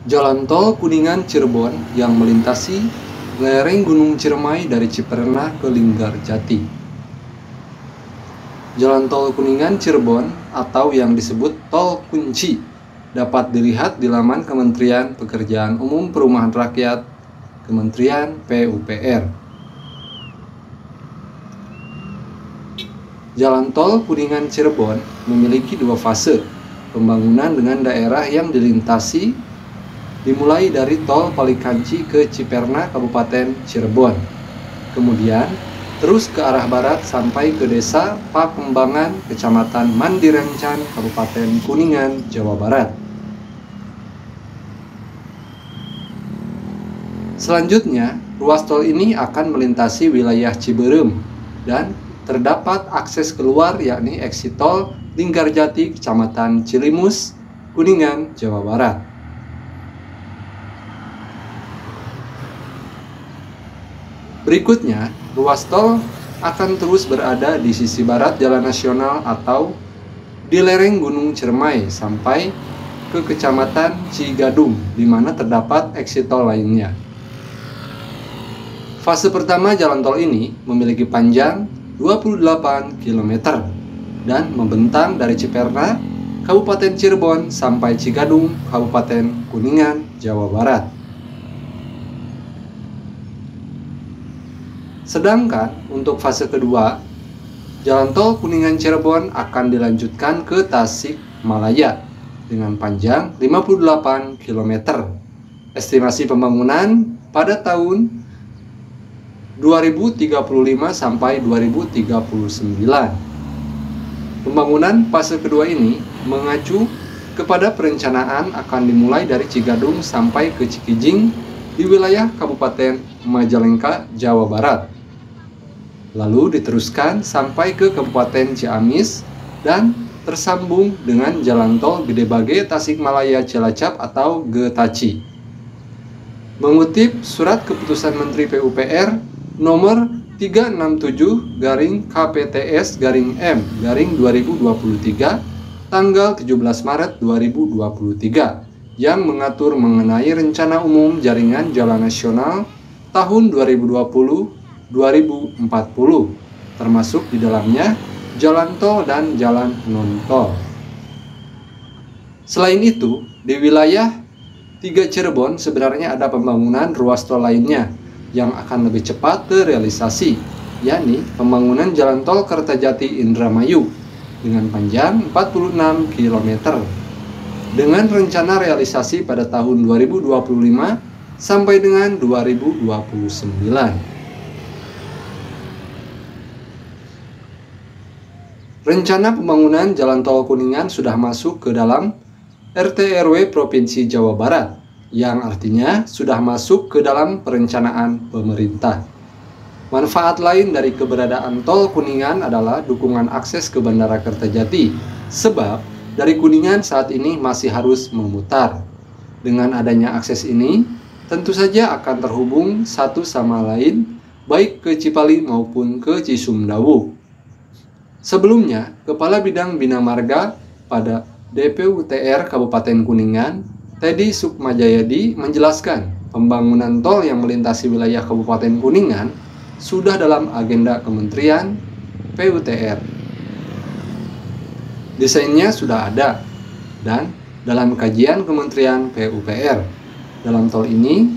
Jalan tol Kuningan Cirebon yang melintasi lereng Gunung Ciremai dari Cipernah ke Linggarjati. Jalan tol Kuningan Cirebon atau yang disebut Tol Kunci dapat dilihat di laman Kementerian Pekerjaan Umum Perumahan Rakyat, Kementerian PUPR. Jalan tol Kuningan Cirebon memiliki dua fase pembangunan dengan daerah yang dilintasi dimulai dari tol Palikanci ke Cipernah Kabupaten Cirebon, kemudian terus ke arah barat sampai ke desa Pakembangan, Kecamatan Mandirencan, Kabupaten Kuningan, Jawa Barat. Selanjutnya, ruas tol ini akan melintasi wilayah Ciberem dan terdapat akses keluar yakni eksit tol Linggarjati, Kecamatan Cilimus, Kuningan, Jawa Barat. Berikutnya, ruas tol akan terus berada di sisi barat Jalan Nasional atau di lereng Gunung Ciremai sampai ke Kecamatan Cigadung, di mana terdapat eksit tol lainnya. Fase pertama jalan tol ini memiliki panjang 28 km dan membentang dari Cipernah, Kabupaten Cirebon sampai Cigadung, Kabupaten Kuningan, Jawa Barat. Sedangkan untuk fase kedua, jalan tol Kuningan Cirebon akan dilanjutkan ke Tasikmalaya dengan panjang 58 km. Estimasi pembangunan pada tahun 2035 sampai 2039. Pembangunan fase kedua ini mengacu kepada perencanaan akan dimulai dari Cigadung sampai ke Cikijing di wilayah Kabupaten Majalengka, Jawa Barat. Lalu diteruskan sampai ke Kabupaten Ciamis dan tersambung dengan jalan tol Gede Bage Tasikmalaya Cilacap atau GTACI. Mengutip surat keputusan Menteri PUPR nomor 367-KPTS-M-2023 tanggal 17 Maret 2023 yang mengatur mengenai rencana umum jaringan jalan nasional tahun 2020-2040, termasuk di dalamnya jalan tol dan jalan non-tol. Selain itu, di wilayah 3 Cirebon sebenarnya ada pembangunan ruas tol lainnya yang akan lebih cepat terrealisasi, yakni pembangunan jalan tol Kertajati Indramayu dengan panjang 46 km dengan rencana realisasi pada tahun 2025 sampai dengan 2029. Rencana pembangunan jalan tol Kuningan sudah masuk ke dalam RT/RW Provinsi Jawa Barat, yang artinya sudah masuk ke dalam perencanaan pemerintah. Manfaat lain dari keberadaan tol Kuningan adalah dukungan akses ke Bandara Kertajati, sebab dari Kuningan saat ini masih harus memutar. Dengan adanya akses ini, tentu saja akan terhubung satu sama lain, baik ke Cipali maupun ke Cisumdawu. Sebelumnya, Kepala Bidang Bina Marga pada DPUTR Kabupaten Kuningan, Teddy Sukmajayadi menjelaskan pembangunan tol yang melintasi wilayah Kabupaten Kuningan sudah dalam agenda Kementerian PUTR. Desainnya sudah ada dan dalam kajian Kementerian PUPR. Dalam tol ini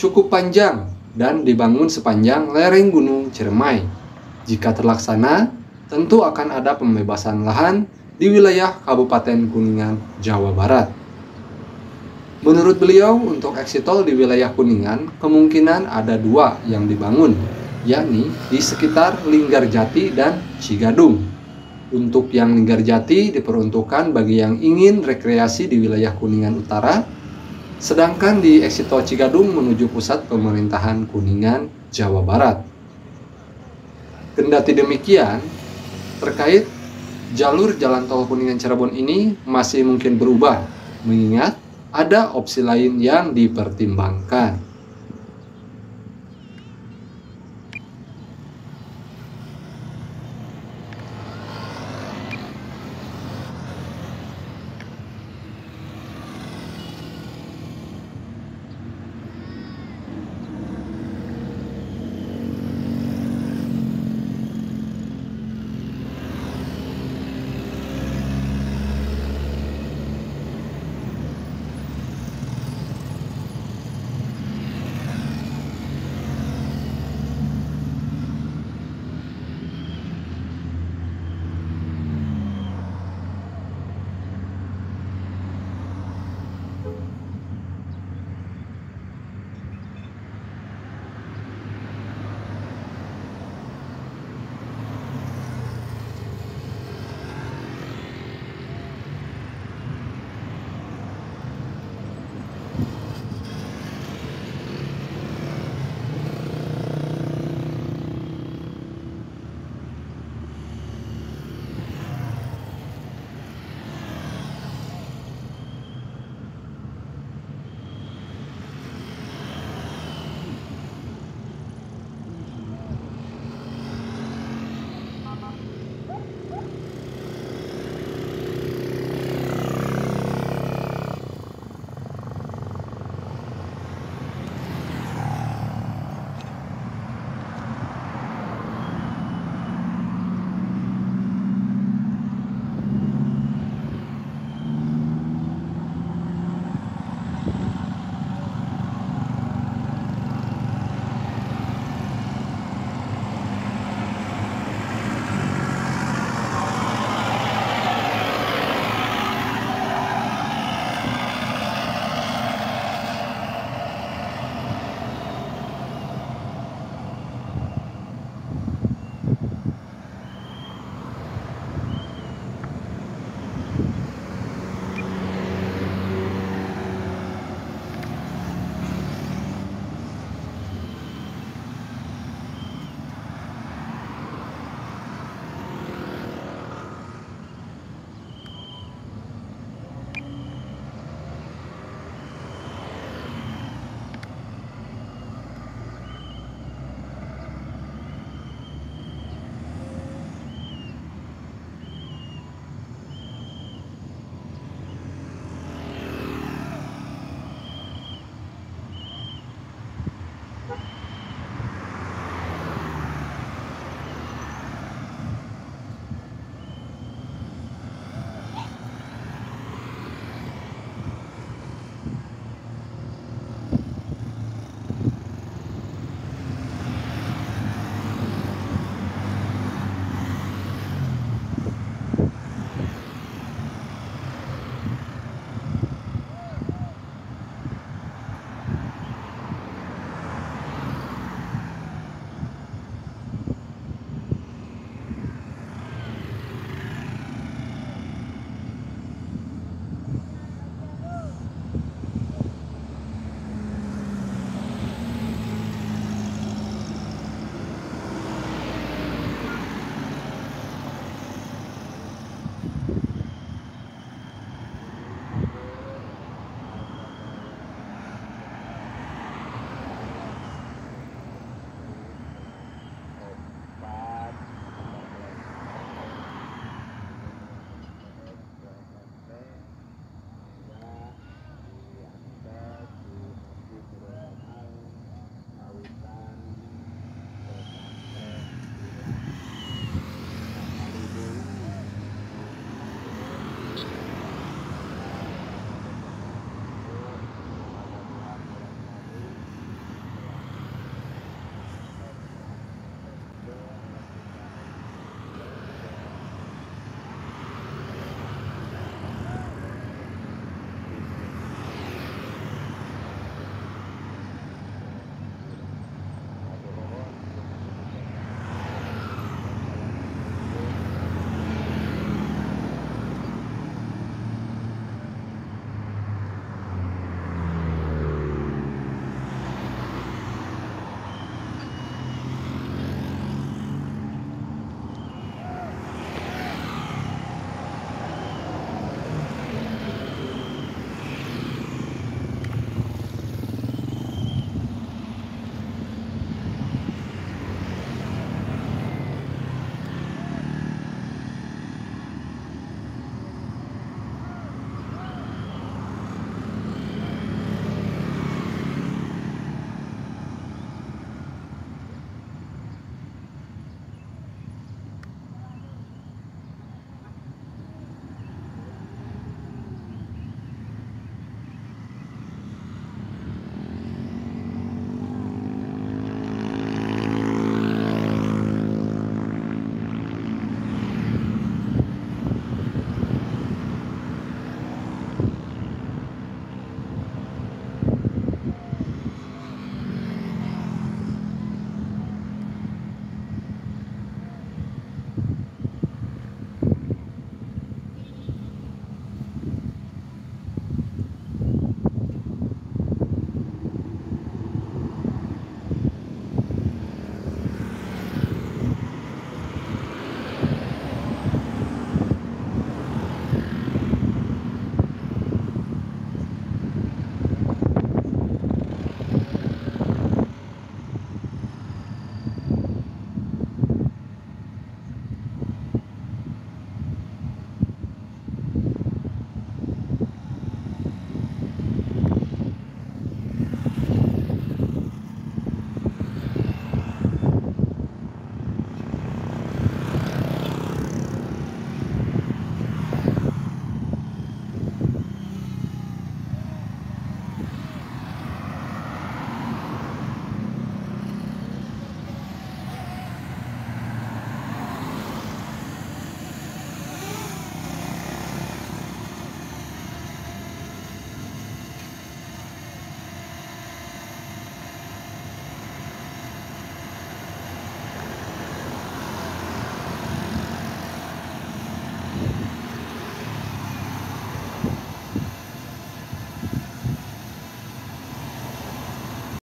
cukup panjang dan dibangun sepanjang lereng Gunung Ciremai. Jika terlaksana, tentu akan ada pembebasan lahan di wilayah Kabupaten Kuningan, Jawa Barat. Menurut beliau, untuk eksit tol di wilayah Kuningan kemungkinan ada dua yang dibangun, yakni di sekitar Linggarjati dan Cigadung. Untuk yang Linggarjati diperuntukkan bagi yang ingin rekreasi di wilayah Kuningan Utara, sedangkan di eksit tol Cigadung menuju pusat pemerintahan Kuningan, Jawa Barat. Kendati demikian, terkait jalur jalan tol Kuningan Cirebon ini masih mungkin berubah, mengingat ada opsi lain yang dipertimbangkan.